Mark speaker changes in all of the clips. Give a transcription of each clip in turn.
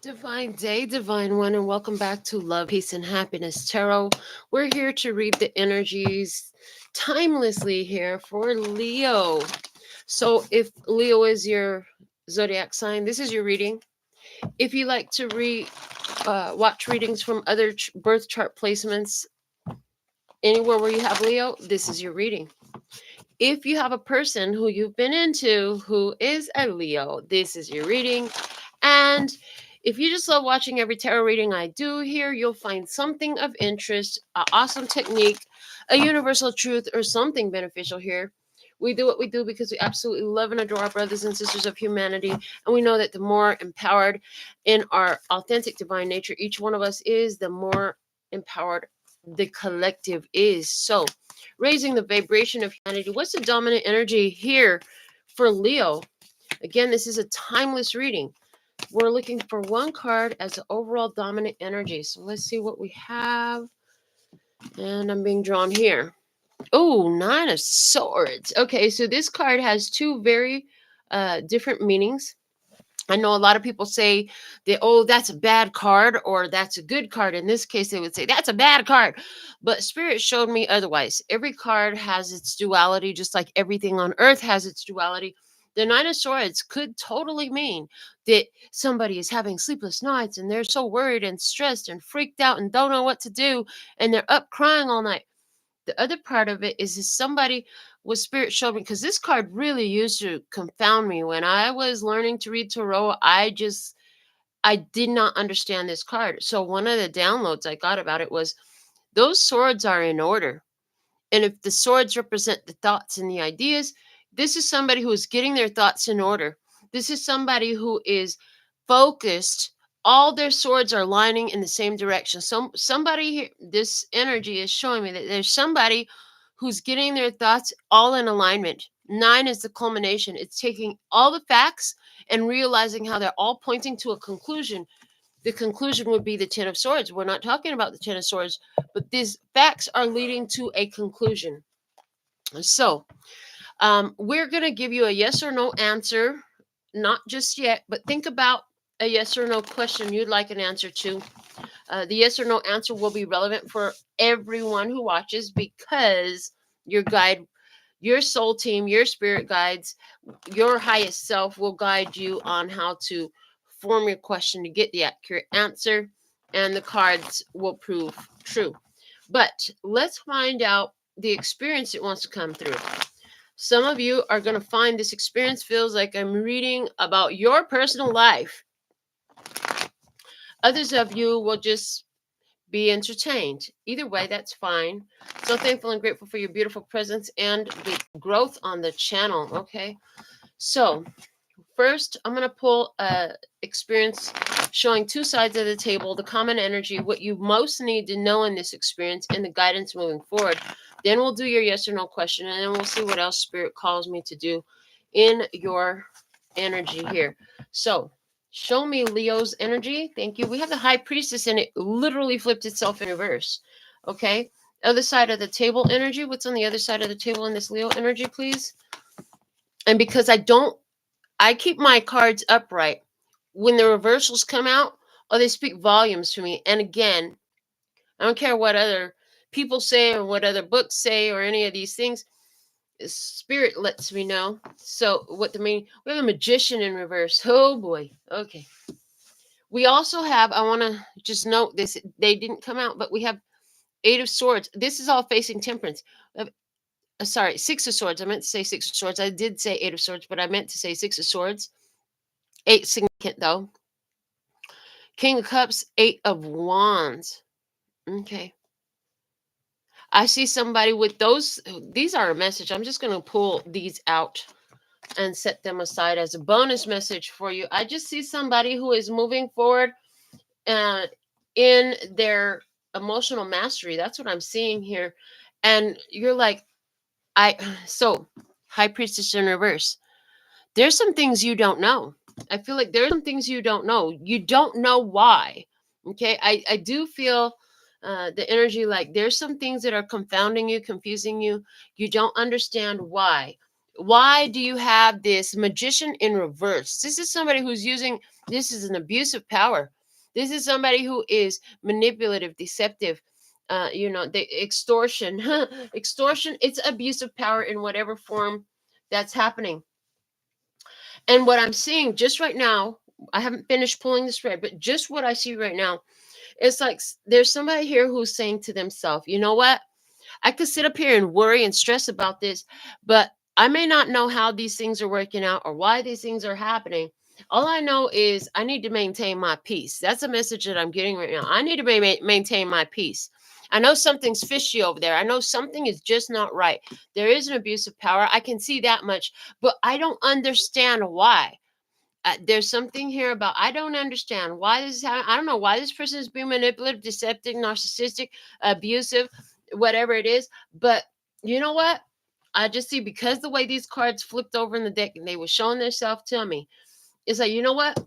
Speaker 1: Divine day, divine one, and welcome back to Love, Peace, and Happiness Tarot. We're here to read the energies timelessly here for Leo. So, if Leo is your zodiac sign, this is your reading. If you like to watch readings from other birth chart placements anywhere where you have Leo, this is your reading. If you have a person who you've been into who is a Leo, this is your reading. And if you just love watching every tarot reading I do here, you'll find something of interest, an awesome technique, a universal truth, or something beneficial here. We do what we do because we absolutely love and adore our brothers and sisters of humanity. And we know that the more empowered in our authentic divine nature each one of us is, the more empowered the collective is. So, raising the vibration of humanity. What's the dominant energy here for Leo? Again, this is a timeless reading. We're looking for one card as the overall dominant energy. So let's see what we have. And I'm being drawn here. Oh, Nine of Swords. Okay, so this card has two very different meanings. I know a lot of people say that, oh, that's a bad card or that's a good card. In this case, they would say that's a bad card. But Spirit showed me otherwise. Every card has its duality, just like everything on earth has its duality. The Nine of Swords could totally mean that somebody is having sleepless nights and they're so worried and stressed and freaked out and don't know what to do and they're up crying all night. The other part of it is somebody, what Spirit showed me, because this card really used to confound me when I was learning to read tarot. I did not understand this card. So one of the downloads I got about it was those swords are in order, and if the swords represent the thoughts and the ideas, this is somebody who is getting their thoughts in order. This is somebody who is focused. All their swords are lining in the same direction. Somebody here, this energy is showing me that there's somebody who's getting their thoughts all in alignment. Nine is the culmination. It's taking all the facts and realizing how they're all pointing to a conclusion. The conclusion would be the Ten of Swords. We're not talking about the Ten of Swords, but these facts are leading to a conclusion. So, we're going to give you a yes or no answer, not just yet, but think about a yes or no question you'd like an answer to. The yes or no answer will be relevant for everyone who watches because your guide, your soul team, your spirit guides, your highest self will guide you on how to form your question to get the accurate answer, and the cards will prove true. But let's find out the experience it wants to come through. Some of you are going to find this experience feels like I'm reading about your personal life. Others of you will just be entertained. Either way, that's fine. So thankful and grateful for your beautiful presence and the growth on the channel. Okay. So first, I'm going to pull a experience showing two sides of the table, the common energy, what you most need to know in this experience, and the guidance moving forward. Then we'll do your yes or no question, and then we'll see what else Spirit calls me to do in your energy here. So, show me Leo's energy. Thank you. We have the High Priestess, and it literally flipped itself in reverse. Okay. Other side of the table energy. What's on the other side of the table in this Leo energy, please? And because I keep my cards upright. When the reversals come out, they speak volumes to me. And again, I don't care what other people say or what other books say or any of these things. Spirit lets me know. So what the meaning? We have a Magician in reverse. Oh boy. Okay. We also have, I want to just note this, they didn't come out, but we have Eight of Swords. This is all facing Temperance. Sorry, Six of Swords. I meant to say Six of Swords. I did say Eight of Swords, but I meant to say Six of Swords. Eight significant though. King of Cups, Eight of Wands. Okay. I see somebody with those. These are a message. I'm just going to pull these out and set them aside as a bonus message for you. I just see somebody who is moving forward in their emotional mastery. That's what I'm seeing here. And you're like, so High Priestess in reverse. There's some things you don't know. I feel like there's some things you don't know. You don't know why. Okay. I do feel the energy like there's some things that are confounding you, confusing you. You don't understand why. Why do you have this Magician in reverse? This is somebody who's using, this is an abuse of power. This is somebody who is manipulative, deceptive, the extortion. Extortion, it's abuse of power in whatever form that's happening. And what I'm seeing just right now, I haven't finished pulling the spread, but just what I see right now, it's like there's somebody here who's saying to themselves, you know what? I could sit up here and worry and stress about this, but I may not know how these things are working out or why these things are happening. All I know is I need to maintain my peace. That's a message that I'm getting right now. I need to maintain my peace. I know something's fishy over there. I know something is just not right. There is an abuse of power. I can see that much, but I don't understand why. There's something here about I don't understand why this is happening. I don't know why this person is being manipulative, deceptive, narcissistic, abusive, whatever it is. But you know what? I just see, because the way these cards flipped over in the deck and they were showing themselves to me, it's like, you know what?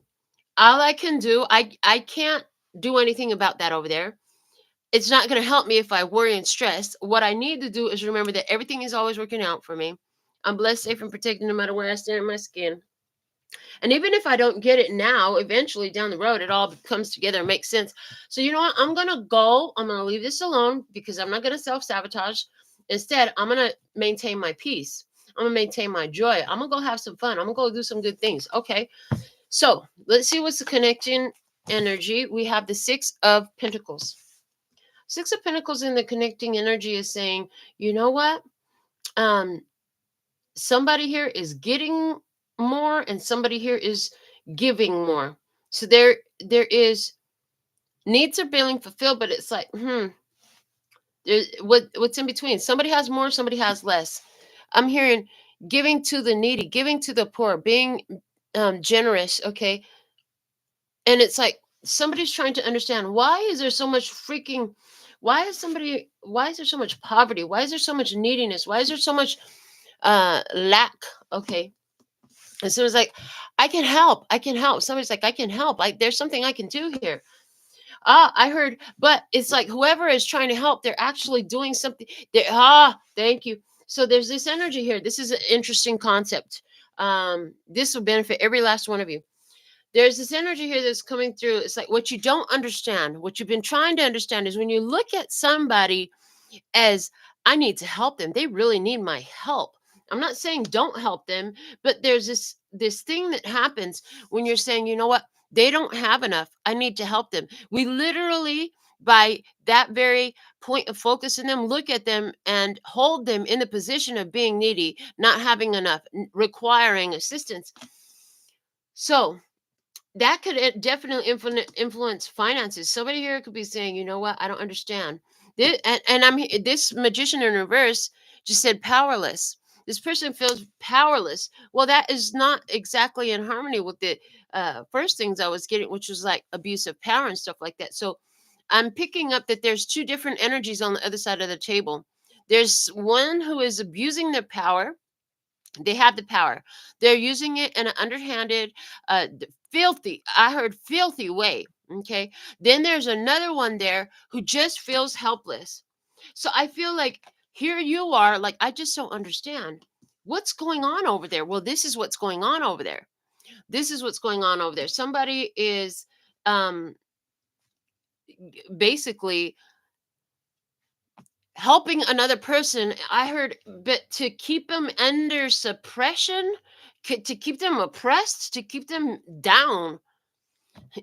Speaker 1: All I can do, I can't do anything about that over there. It's not going to help me if I worry and stress. What I need to do is remember that everything is always working out for me. I'm blessed, safe, and protected no matter where I stand in my skin. And even if I don't get it now, eventually down the road, it all comes together and makes sense. So, you know what? I'm going to leave this alone because I'm not going to self-sabotage. Instead, I'm going to maintain my peace. I'm going to maintain my joy. I'm going to go have some fun. I'm going to go do some good things. Okay. So let's see what's the connecting energy. We have the Six of Pentacles. Six of Pentacles in the connecting energy is saying, you know what? Somebody here is getting more and somebody here is giving more. So there is needs are being fulfilled, but it's like, there's what's in between. Somebody has more, somebody has less. I'm hearing giving to the needy, giving to the poor, being generous. Okay. And it's like somebody's trying to understand, why is there so much why is there so much poverty? Why is there so much neediness? Why is there so much lack? Okay. And so it's like, I can help. Somebody's like, I can help. Like, there's something I can do here. I heard, but it's like whoever is trying to help, they're actually doing something. Thank you. So there's this energy here. This is an interesting concept. This will benefit every last one of you. There's this energy here that's coming through. It's like what you don't understand, what you've been trying to understand is when you look at somebody as, I need to help them. They really need my help. I'm not saying don't help them, but there's this thing that happens when you're saying, you know what? They don't have enough. I need to help them. We literally, by that very point of focus in them, look at them and hold them in the position of being needy, not having enough, requiring assistance. So that could definitely influence finances. Somebody here could be saying, you know what? I don't understand. This Magician in reverse just said powerless. This person feels powerless. Well, that is not exactly in harmony with the first things I was getting, which was like abuse of power and stuff like that. So I'm picking up that there's two different energies on the other side of the table. There's one who is abusing their power. They have the power. They're using it in an underhanded, filthy, I heard filthy way. Okay. Then there's another one there who just feels helpless. So I feel like here you are, like, I just don't understand what's going on over there. Well, this is what's going on over there. This is what's going on over there. Somebody is basically helping another person. I heard, but to keep them under suppression, to keep them oppressed, to keep them down.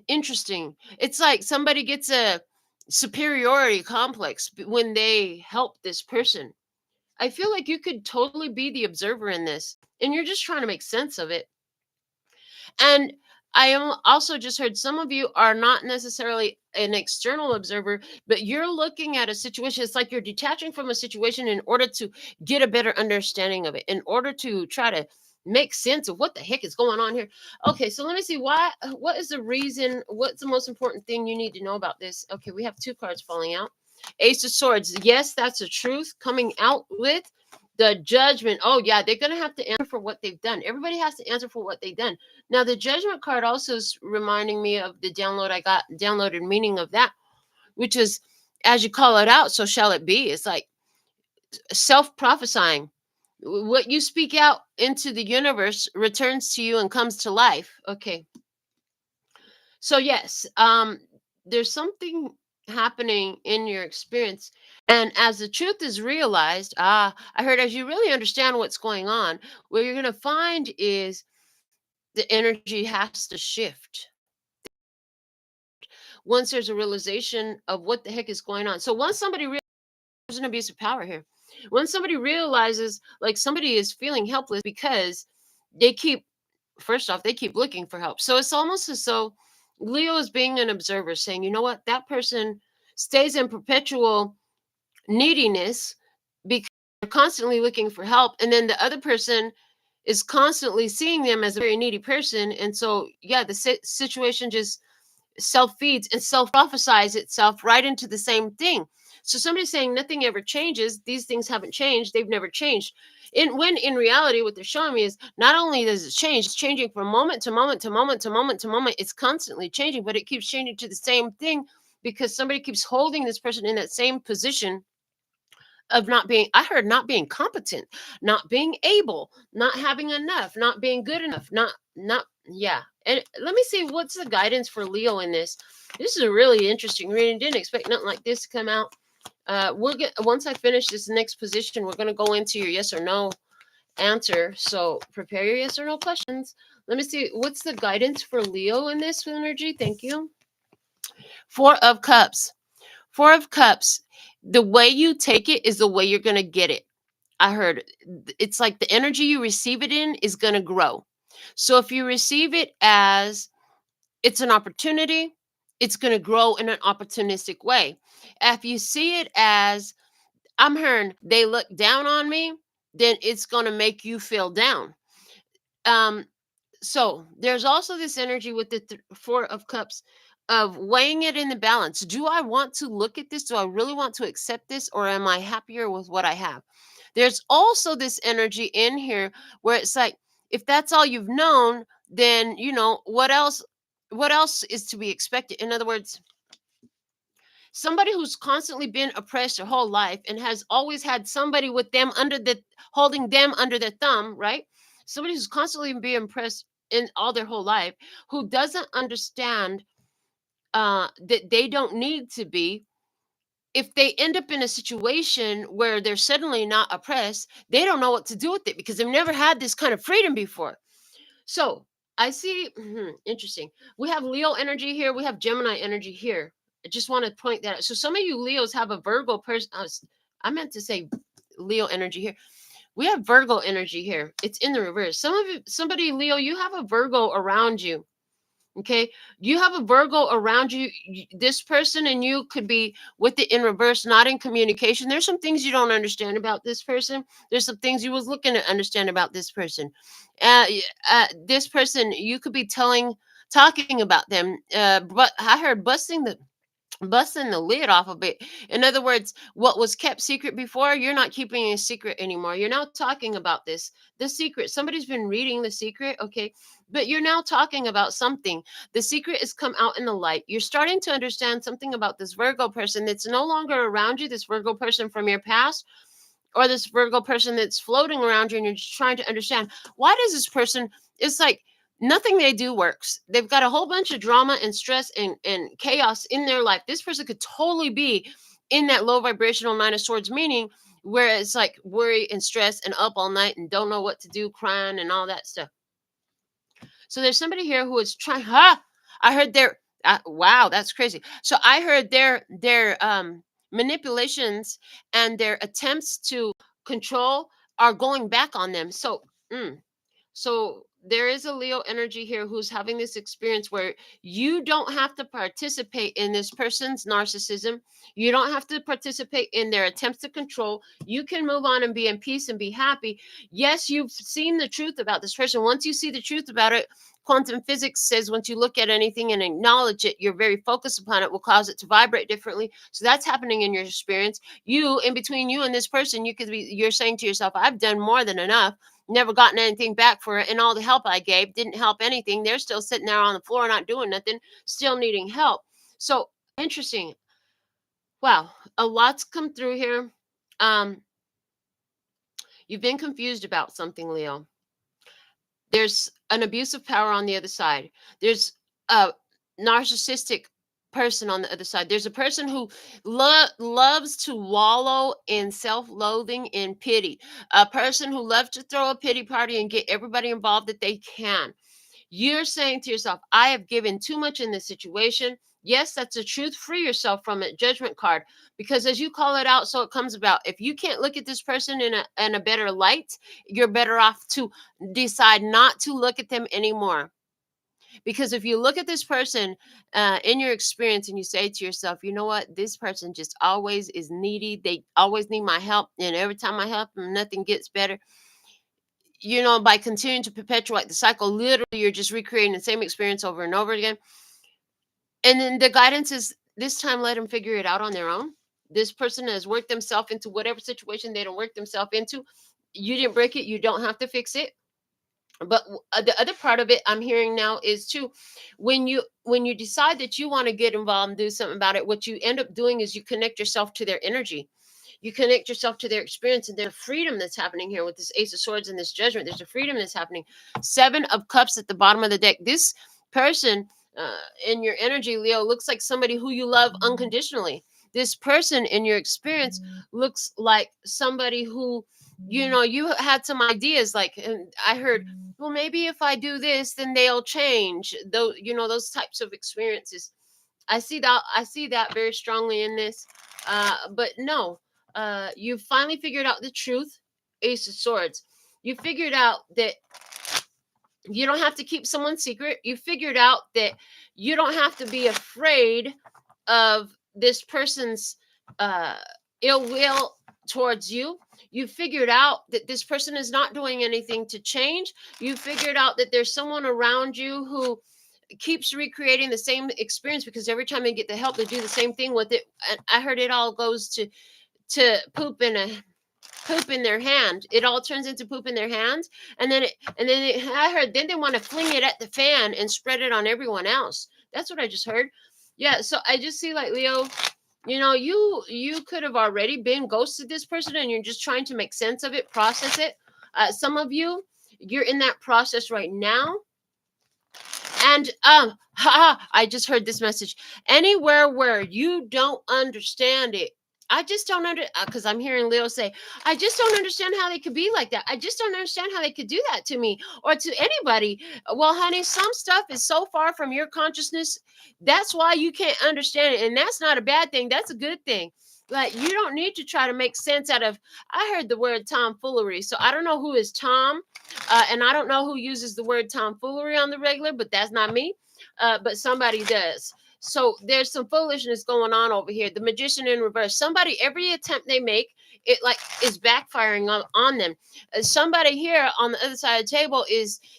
Speaker 1: Interesting. It's like somebody gets a superiority complex when they help this person. I feel like you could totally be the observer in this, and you're just trying to make sense of it. And I am also just heard some of you are not necessarily an external observer, but you're looking at a situation. It's like you're detaching from a situation in order to get a better understanding of it, in order to try to make sense of what the heck is going on here. Okay, so let me see what is the reason, what's the most important thing you need to know about this? Okay, we have two cards falling out. Ace of Swords. Yes, that's the truth coming out with the Judgment. Oh yeah, they're gonna have to answer for what they've done. Everybody has to answer for what they've done. Now the Judgment card also is reminding me of the download I got, downloaded meaning of that, which is, as you call it out, so shall it be. It's like self-prophesying. What you speak out into the universe returns to you and comes to life. Okay. So yes, there's something happening in your experience, and as the truth is realized, I heard as you really understand what's going on, what you're going to find is the energy has to shift once there's a realization of what the heck is going on. So once somebody there's an abuse of power here. When somebody realizes like somebody is feeling helpless because they keep, first off, they keep looking for help. So it's almost as though Leo is being an observer saying, you know what, that person stays in perpetual neediness because they're constantly looking for help. And then the other person is constantly seeing them as a very needy person. And so, yeah, the situation just self feeds and self prophesies itself right into the same thing. So somebody's saying nothing ever changes. These things haven't changed. They've never changed. When in reality, what they're showing me is not only does it change, it's changing from moment to moment to moment to moment to moment. It's constantly changing, but it keeps changing to the same thing because somebody keeps holding this person in that same position of not being, I heard, not being competent, not being able, not having enough, not being good enough, not yeah. And let me see what's the guidance for Leo in this. This is a really interesting reading. Didn't expect nothing like this to come out. We'll get, once I finish this next position, we're going to go into your yes or no answer. So prepare your yes or no questions. Let me see what's the guidance for Leo in this energy. Thank you. 4 of Cups. 4 of Cups. The way you take it is the way you're going to get it. I heard it's like the energy you receive it in is going to grow. So if you receive it as it's an opportunity, it's going to grow in an opportunistic way. If you see it as I'm hearing they look down on me, then it's going to make you feel down. Um, so there's also this energy with the 4 of Cups of weighing it in the balance. Do I want to look at this? Do I really want to accept this? Or am I happier with what I have? There's also this energy in here where it's like, if that's all you've known, then what else is to be expected? In other words, somebody who's constantly been oppressed their whole life and has always had somebody with them under the holding them under their thumb, right? Somebody who's constantly being oppressed in all their whole life, who doesn't understand that they don't need to be. If they end up in a situation where they're suddenly not oppressed, they don't know what to do with it because they've never had this kind of freedom before. So I see, interesting. We have Leo energy here. We have Gemini energy here. I just want to point that out. So some of you Leos have a Virgo person. I meant to say Leo energy here. We have Virgo energy here. It's in the reverse. Some of you, somebody Leo, you have a Virgo around you. Okay, you have a Virgo around you. This person and you could be with it in reverse, not in communication. There's some things you don't understand about this person. There's some things you was looking to understand about this person. This person, you could be talking about them. But I heard busting the lid off of it. In other words, what was kept secret before, you're not keeping a secret anymore. You're now talking about the secret. Somebody's been reading the secret, okay? But you're now talking about something. The secret has come out in the light. You're starting to understand something about this Virgo person that's no longer around you, this Virgo person from your past, or this Virgo person that's floating around you and you're just trying to understand why does this person, it's like nothing they do works. They've got a whole bunch of drama and stress and chaos in their life. This person could totally be in that low vibrational 9 of Swords, meaning where it's like worry and stress and up all night and don't know what to do, crying and all that stuff. So there's somebody here who is trying, I heard their, wow, that's crazy. So I heard their manipulations and their attempts to control are going back on them. So there is a Leo energy here who's having this experience where you don't have to participate in this person's narcissism. You don't have to participate in their attempts to control. You can move on and be in peace and be happy. Yes, you've seen the truth about this person. Once you see the truth about it, quantum physics says once you look at anything and acknowledge it, you're very focused upon it, will cause it to vibrate differently. So that's happening in your experience. You, in between you and this person, you're saying to yourself, I've done more than enough, never gotten anything back for it, and all the help I gave didn't help anything. They're still sitting there on the floor not doing nothing, still needing help. So interesting. Wow, a lot's come through here. um You've been confused about something, Leo. There's an abuse of power on the other side. There's a narcissistic person on the other side. There's a person who loves to wallow in self-loathing and pity. A person who loves to throw a pity party and get everybody involved that they can. You're saying to yourself, I have given too much in this situation. Yes, that's the truth. Free yourself from it. Judgment card. Because as you call it out, so it comes about. If you can't look at this person in a better light, you're better off to decide not to look at them anymore. Because if you look at this person in your experience and you say to yourself, you know what, this person just always is needy. They always need my help. And every time I help them, nothing gets better. By continuing to perpetuate the cycle, literally, you're just recreating the same experience over and over again. And then the guidance is this time, let them figure it out on their own. This person has worked themselves into whatever situation they don't work themselves into. You didn't break it. You don't have to fix it. But the other part of it I'm hearing now is too, when you decide that you want to get involved and do something about it, what you end up doing is you connect yourself to their energy. You connect yourself to their experience and their freedom that's happening here with this Ace of Swords and this Judgment. There's a freedom that's happening. 7 of Cups at the bottom of the deck. This person in your energy, Leo, looks like somebody who you love unconditionally. This person in your experience looks like somebody who, you had some ideas, like, and I heard, well, maybe if I do this, then they'll change. Those types of experiences. I see that very strongly in this. But no, you finally figured out the truth. Ace of Swords. You figured out that you don't have to keep someone's secret. You figured out that you don't have to be afraid of this person's ill will towards you. You figured out that this person is not doing anything to change. You figured out that there's someone around you who keeps recreating the same experience, because every time they get the help, they do the same thing with it. And I heard it all goes to poop in their hand. It all turns into poop in their hands, and then I heard then they want to fling it at the fan and spread it on everyone else. That's what I just heard. Yeah, so I just see, like, Leo, you could have already been ghosted this person, and you're just trying to make sense of it, process it. Some of you're in that process right now. And I just heard this message. Anywhere where you don't understand it, I just don't because I'm hearing Leo say, I just don't understand how they could be like that. I just don't understand how they could do that to me or to anybody. Well, honey, some stuff is so far from your consciousness. That's why you can't understand it. And that's not a bad thing. That's a good thing. Like, you don't need to try to make sense out of, I heard the word tomfoolery. So I don't know who is Tom. And I don't know who uses the word tomfoolery on the regular, but that's not me. But somebody does. So there's some foolishness going on over here. The Magician in reverse. Somebody, every attempt they make, it like is backfiring on them. Somebody here on the other side of the table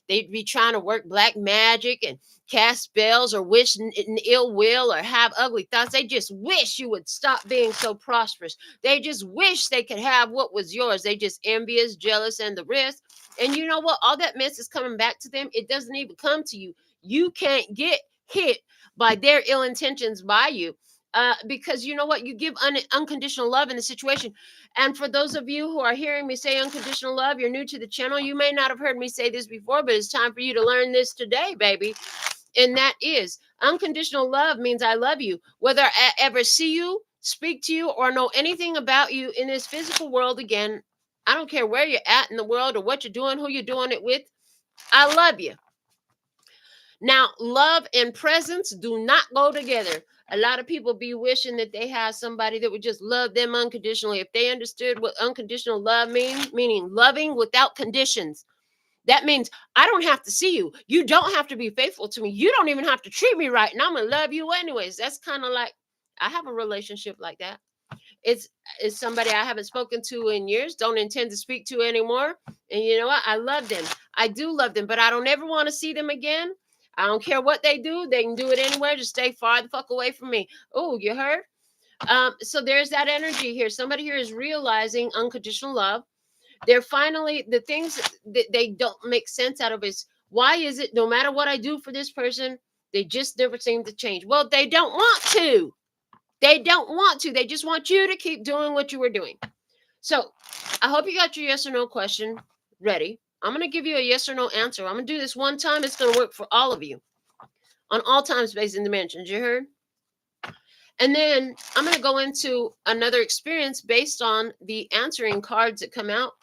Speaker 1: they'd be trying to work black magic and cast spells or wish ill will or have ugly thoughts. They just wish you would stop being so prosperous. They just wish they could have what was yours. They just envious, jealous, and the rest. And you know what? All that mess is coming back to them. It doesn't even come to you. You can't get hit by their ill intentions by you. Because you know what? You give unconditional love in the situation. And for those of you who are hearing me say unconditional love, you're new to the channel. You may not have heard me say this before, but it's time for you to learn this today, baby. And that is, unconditional love means I love you. Whether I ever see you, speak to you, or know anything about you in this physical world again, I don't care where you're at in the world or what you're doing, who you're doing it with. I love you. Now, love and presence do not go together. A lot of people be wishing that they have somebody that would just love them unconditionally. If they understood what unconditional love means, meaning loving without conditions, that means I don't have to see you. You don't have to be faithful to me. You don't even have to treat me right. And I'm going to love you anyways. That's kind of like, I have a relationship like that. It's somebody I haven't spoken to in years, don't intend to speak to anymore. And you know what? I love them. I do love them, but I don't ever want to see them again. I don't care what they do. They can do it anywhere. Just stay far the fuck away from me. Oh, you heard? So there's that energy here. Somebody here is realizing unconditional love. They're finally, the things that they don't make sense out of is, why is it no matter what I do for this person, they just never seem to change? Well, they don't want to. They don't want to. They just want you to keep doing what you were doing. So I hope you got your yes or no question ready. I'm going to give you a yes or no answer. I'm going to do this one time. It's going to work for all of you on all time, space, and dimensions. You heard? And then I'm going to go into another experience based on the answering cards that come out.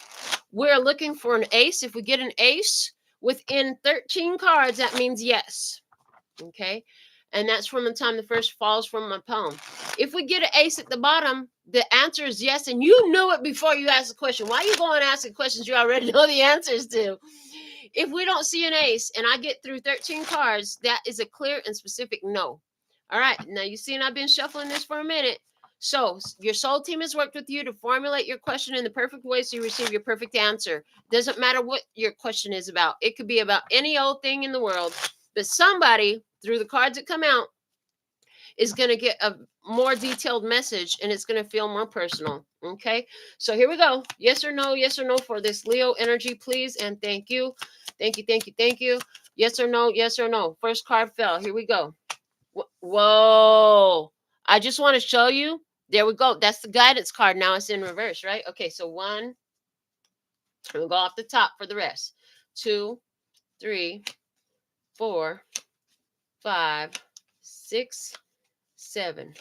Speaker 1: We're looking for an ace. If we get an ace within 13 cards, that means yes. Okay. And that's from the time the first falls from my palm. If we get an ace at the bottom, the answer is yes. And you knew it before you asked the question. Why are you going asking questions you already know the answers to? If we don't see an ace and I get through 13 cards, that is a clear and specific no. All right. Now you see, and I've been shuffling this for a minute. So your soul team has worked with you to formulate your question in the perfect way so you receive your perfect answer. Doesn't matter what your question is about. It could be about any old thing in the world. But somebody, through the cards that come out, is going to get a more detailed message, and it's going to feel more personal. Okay, so here we go. Yes or no for this Leo energy, please, and thank you. Thank you, thank you, thank you. Yes or no, yes or no. First card fell. Here we go. Whoa. I just want to show you. There we go. That's the guidance card. Now it's in reverse, right? Okay, so 1. We'll go off the top for the rest. 2, 3, 4, 5, 6, 7,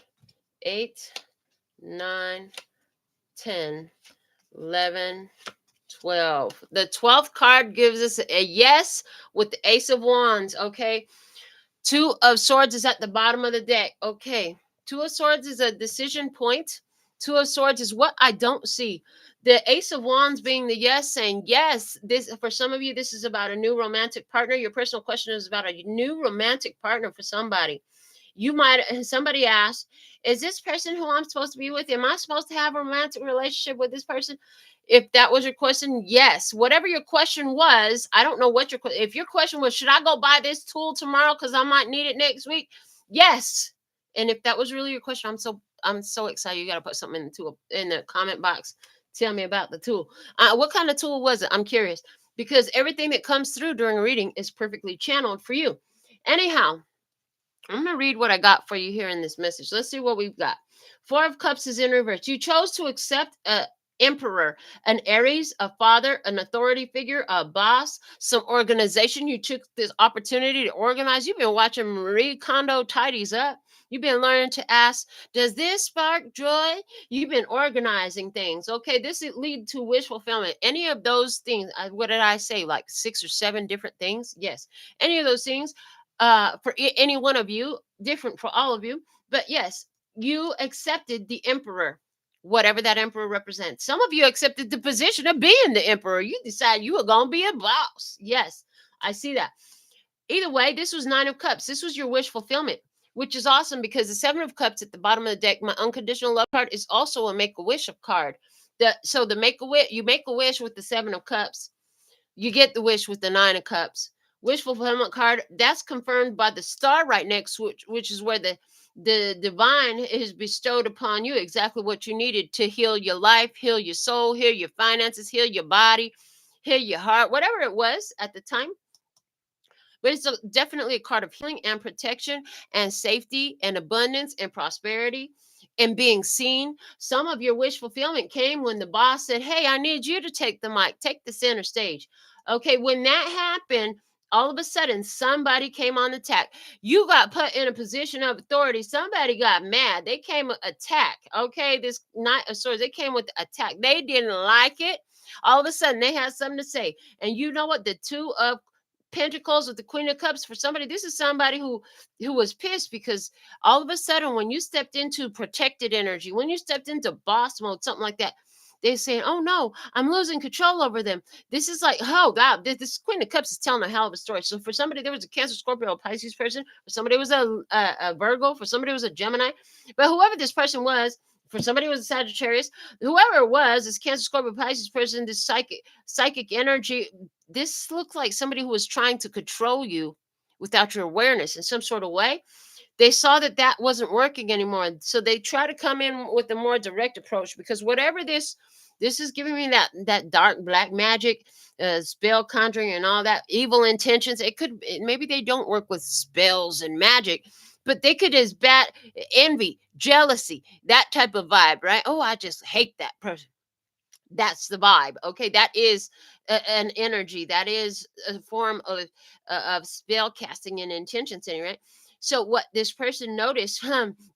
Speaker 1: 8, 9, 10, 11, 12. The 12th card gives us a yes with the Ace of Wands. Okay. 2 of Swords is at the bottom of the deck. Okay. 2 of Swords is a decision point. 2 of Swords is what I don't see. The Ace of Wands being the yes, saying yes. This, for some of you, this is about a new romantic partner. Your personal question is about a new romantic partner for somebody. You might, somebody asked, is this person who I'm supposed to be with? Am I supposed to have a romantic relationship with this person? If that was your question, yes. Whatever your question was, I don't know what if your question was, should I go buy this tool tomorrow because I might need it next week? Yes. And if that was really your question, I'm so excited. You got to put something in the comment box. Tell me about the tool. What kind of tool was it? I'm curious, because everything that comes through during a reading is perfectly channeled for you. Anyhow, I'm going to read what I got for you here in this message. Let's see what we've got. 4 of Cups is in reverse. You chose to accept an emperor, an Aries, a father, an authority figure, a boss, some organization. You took this opportunity to organize. You've been watching Marie Kondo tidies up. You've been learning to ask, does this spark joy? You've been organizing things. Okay, this lead to wish fulfillment. Any of those things, what did I say? Like 6 or 7 different things? Yes. Any of those things. For any one of you, different for all of you. But yes, you accepted the emperor, whatever that emperor represents. Some of you accepted the position of being the emperor. You decided you were going to be a boss. Yes, I see that. Either way, this was 9 of Cups. This was your wish fulfillment, which is awesome because the 7 of Cups at the bottom of the deck, my unconditional love card, is also a Make-A-Wish card. So the Make-A-Wish, you make a wish with the 7 of Cups. You get the wish with the 9 of Cups. Wish fulfillment card, that's confirmed by the star right next, which is where the divine is bestowed upon you exactly what you needed to heal your life, heal your soul, heal your finances, heal your body, heal your heart, whatever it was at the time. But it's definitely a card of healing and protection and safety and abundance and prosperity and being seen. Some of your wish fulfillment came when the boss said, hey, I need you to take the mic, take the center stage. Okay, when that happened, all of a sudden, somebody came on the attack. You got put in a position of authority. Somebody got mad. They came attack. Okay, this Knight of Swords, they came with the attack. They didn't like it. All of a sudden, they had something to say. And you know what? The 2 of Pentacles with the Queen of Cups, for somebody, this is somebody who was pissed because all of a sudden, when you stepped into protected energy, when you stepped into boss mode, something like that, they're saying, oh no, I'm losing control over them. This is like, oh God, this Queen of Cups is telling a hell of a story. So for somebody, there was a Cancer, Scorpio, Pisces person. For somebody, it was a Virgo. For somebody, it was a Gemini. But whoever this person was, for somebody, it was a Sagittarius. Whoever it was, this Cancer, Scorpio, Pisces person, this psychic energy, this looked like somebody who was trying to control you without your awareness in some sort of way. They saw that that wasn't working anymore. So they try to come in with a more direct approach, because whatever this is giving me that dark black magic, spell conjuring and all that evil intentions. Maybe they don't work with spells and magic, but they could as bad envy, jealousy, that type of vibe, right? Oh, I just hate that person. That's the vibe. Okay, that is an energy. That is a form of spell casting and intention setting, right? So what this person noticed,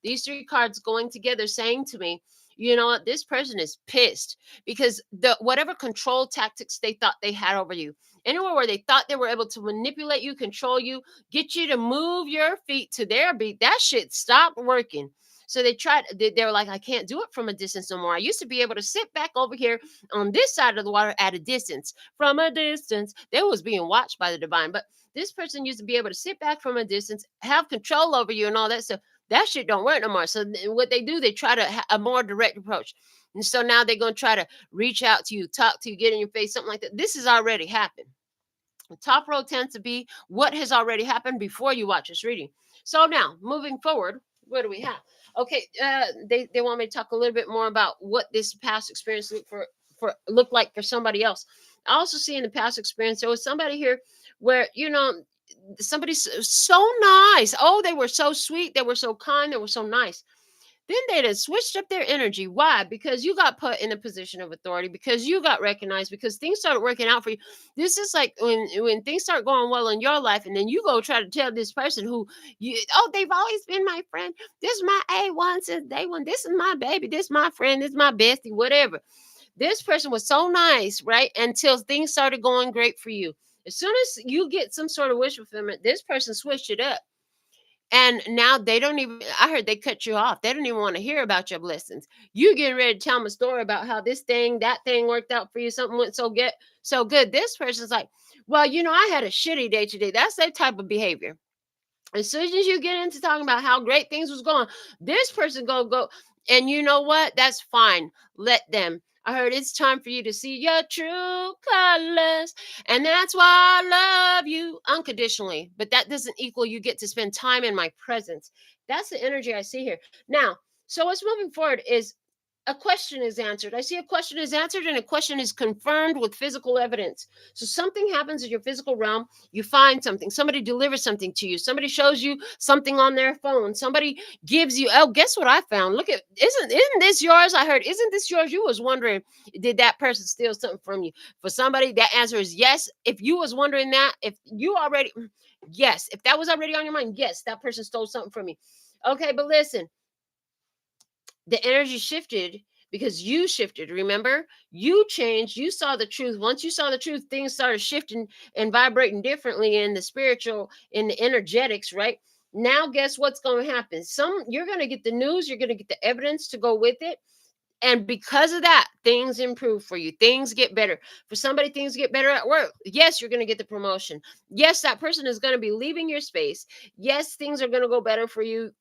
Speaker 1: these three cards going together, saying to me, you know what, this person is pissed because the whatever control tactics they thought they had over you, anywhere where they thought they were able to manipulate you, control you, get you to move your feet to their beat, that shit stopped working. So they tried, they were like, I can't do it from a distance no more. I used to be able to sit back over here on this side of the water at a distance. From a distance, they was being watched by the divine. But this person used to be able to sit back from a distance, have control over you and all that stuff. That shit don't work no more. So what they do, they try to a more direct approach. And so now they're going to try to reach out to you, talk to you, get in your face, something like that. This has already happened. The top row tends to be what has already happened before you watch this reading. So now, moving forward, what do we have? Okay, they want me to talk a little bit more about what this past experience looked like for somebody else. I also see in the past experience there was somebody here where, you know, somebody's so nice. Oh, they were so sweet. They were so kind. They were so nice. Then they just switched up their energy. Why? Because you got put in a position of authority, because you got recognized, because things started working out for you. This is like when things start going well in your life, and then you go try to tell this person who you, oh, they've always been my friend. This is my A1 since day one. This is my baby. This is my friend. This is my bestie, whatever. This person was so nice, right? Until things started going great for you. As soon as you get some sort of wish fulfillment, this person switched it up. And now they don't even, I heard they cut you off. They don't even want to hear about your blessings. You getting ready to tell them a story about how this thing, that thing worked out for you. Something went so good. This person's like, well, you know, I had a shitty day today. That's that type of behavior. As soon as you get into talking about how great things was going, this person go. And you know what? That's fine. Let them. I heard it's time for you to see your true colors. And that's why I love you unconditionally. But that doesn't equal you get to spend time in my presence. That's the energy I see here. Now, so what's moving forward is a question is answered. I see a question is answered and a question is confirmed with physical evidence. So something happens in your physical realm. You find something. Somebody delivers something to you. Somebody shows you something on their phone. Somebody gives you, oh, guess what I found? Look at, isn't this yours? I heard, isn't this yours? You was wondering, did that person steal something from you? For somebody, that answer is yes. If you was wondering that, if you already, yes. If that was already on your mind, yes, that person stole something from me. Okay, but listen, the energy shifted because you shifted. Remember, you changed. You saw the truth. Once you saw the truth, things started shifting and vibrating differently in the spiritual, in the energetics, right? Now, guess what's going to happen? You're going to get the news. You're going to get the evidence to go with it. And because of that, things improve for you. Things get better. For somebody, things get better at work. Yes, you're going to get the promotion. Yes, that person is going to be leaving your space. Yes, things are going to go better for you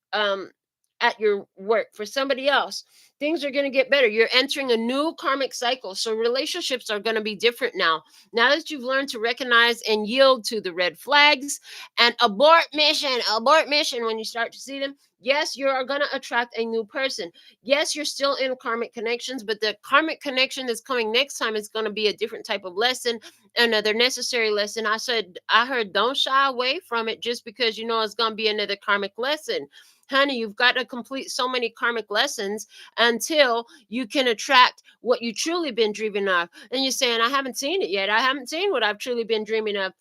Speaker 1: at your work. For somebody else, things are going to get better. You're entering a new karmic cycle. So relationships are going to be different now. Now that you've learned to recognize and yield to the red flags and abort mission when you start to see them. Yes, you are going to attract a new person. Yes, you're still in karmic connections, but the karmic connection that's coming next time is going to be a different type of lesson, another necessary lesson. I heard, don't shy away from it just because you know it's going to be another karmic lesson. Honey, you've got to complete so many karmic lessons until you can attract what you truly been dreaming of. And you're saying, I haven't seen it yet. I haven't seen what I've truly been dreaming of.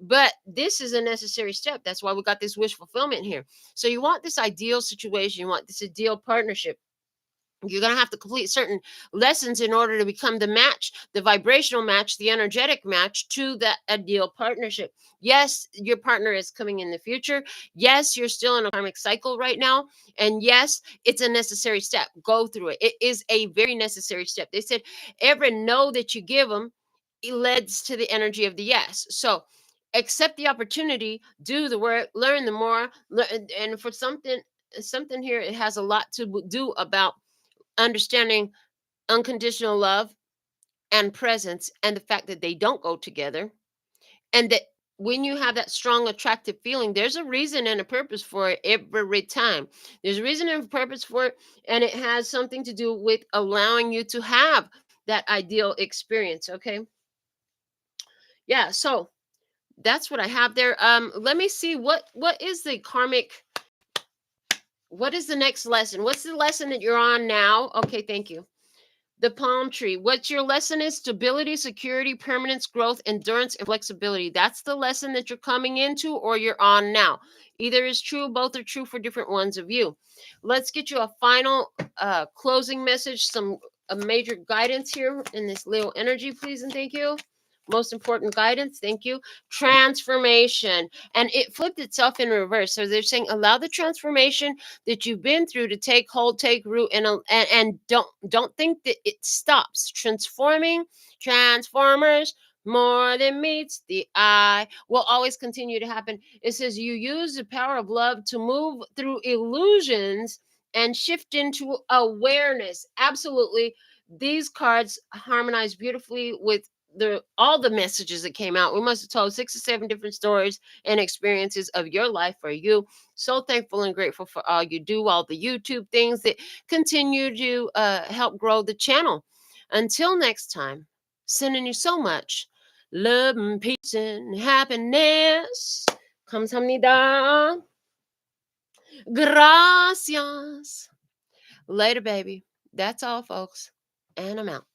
Speaker 1: But this is a necessary step. That's why we got this wish fulfillment here. So you want this ideal situation. You want this ideal partnership. You're going to have to complete certain lessons in order to become the match, the vibrational match, the energetic match to that ideal partnership. Yes, your partner is coming in the future. Yes, you're still in a karmic cycle right now. And yes, it's a necessary step. Go through it. It is a very necessary step. They said every no that you give them, it leads to the energy of the yes. So accept the opportunity, do the work, learn the more. And for something here, it has a lot to do about understanding unconditional love and presence, and the fact that they don't go together, and that when you have that strong attractive feeling, there's a reason and a purpose for it every time. There's a reason and a purpose for it, and it has something to do with allowing you to have that ideal experience. Okay, yeah, so that's what I have there. Let me see what is the karmic, what is the next lesson? What's the lesson that you're on now? Okay, thank you. The palm tree. What your lesson is: stability, security, permanence, growth, endurance, and flexibility. That's the lesson that you're coming into or you're on now. Either is true, both are true for different ones of you. Let's get you a final closing message, a major guidance here in this Leo energy, please and thank you. Most important guidance, thank you. Transformation. And it flipped itself in reverse. So they're saying allow the transformation that you've been through to take hold, take root, and don't think that it stops. Transforming, transformers, more than meets the eye, will always continue to happen. It says you use the power of love to move through illusions and shift into awareness. Absolutely. These cards harmonize beautifully with all the messages that came out. We must have told 6 or 7 different stories and experiences of your life for you. So thankful and grateful for all you do, all the YouTube things that continue to help grow the channel. Until next time, sending you so much love and peace and happiness. 감사합니다. Gracias. Later, baby. That's all, folks. And I'm out.